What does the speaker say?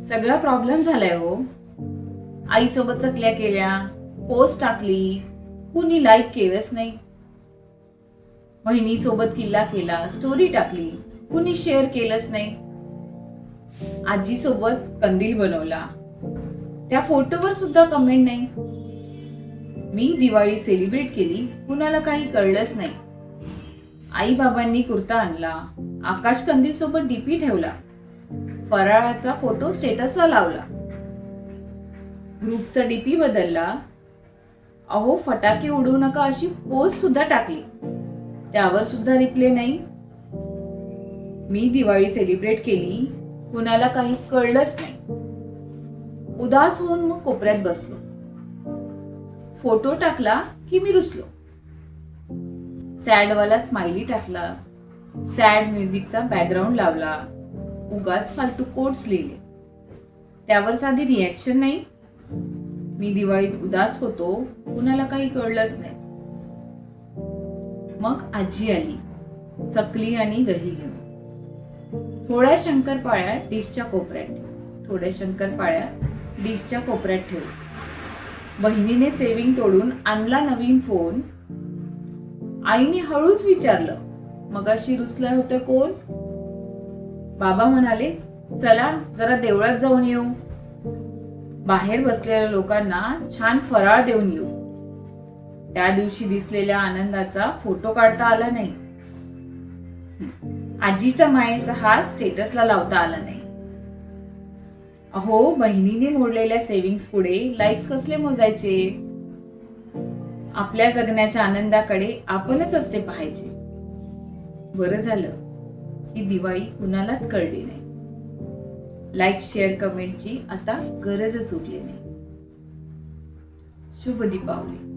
सगळा प्रॉब्लेम झालाय हो. आईसोबत चकल्या केल्या, पोस्ट टाकली, कुणी लाईक केलंच नाही. बहिणीसोबत किल्ला केला, स्टोरी टाकली, कुणी शेअर केलंच नाही. आजीसोबत कंदील बनवला, त्या फोटोवर सुद्धा कमेंट नाही. मी दिवाळी सेलिब्रेट केली, कुणाला काही कळलंच नाही. आई बाबांनी कुर्ता आणला, आकाश कंदील सोबत डीपी ठेवला, फराळाचा फोटो स्टेटसला लावला, ग्रुपचा डीपी बदलला, अहो फटाके उडवू नका अशी पोस्ट सुद्धा टाकली, त्यावर सुद्धा रिप्लाय नाही. मी दिवाळी सेलिब्रेट केली, कुणाला काही कळलंच नाही. उदास होऊन मग कोपऱ्यात बसलो. फोटो टाकला की मी रुसलो. सॅडवाला स्माइली टाकला, सॅड म्युझिकचा बॅकग्राऊंड लावला, उगाच फालतू कोट्स लिहिले, त्यावर साधी रिॲक्शन नाही. मी दिवाळीत उदास होतो, कुणाला काही कळलंच नाही. मग आजी आली, चकली आणि दही घेऊन. थोड्या शंकरपाळ्या डिशच्या कोपऱ्यात ठेव, थोड्या शंकरपाळ्या डिशच्या कोपऱ्यात ठेव. बहिणीने सेविंग तोडून आणला नवीन फोन. आईने हळूच विचारलं, मगाशी रुसलं होतं कोण? बाबा म्हणाले, चला जरा देवळात जाऊन येऊ. बाहेर बसलेल्या लोकांना छान फराळ देऊन येऊ. त्या दिवशी दिसलेल्या आनंदाचा फोटो काढता आला नाही. आजीचा मायेचा हात स्टेटसला लावता आला नाही. अहो बहिणीने मोडलेल्या सेव्हिंग्स पुढे लाईक्स कसले मोजायचे? आपल्या जगण्याच्या आनंदाकडे आपणच असते पाहायचे. बरं झालं ही दिवाळी कुणालाच कळली नाही. लाईक शेअर कमेंटची आता गरजच उरली नाही. शुभ दीपावली.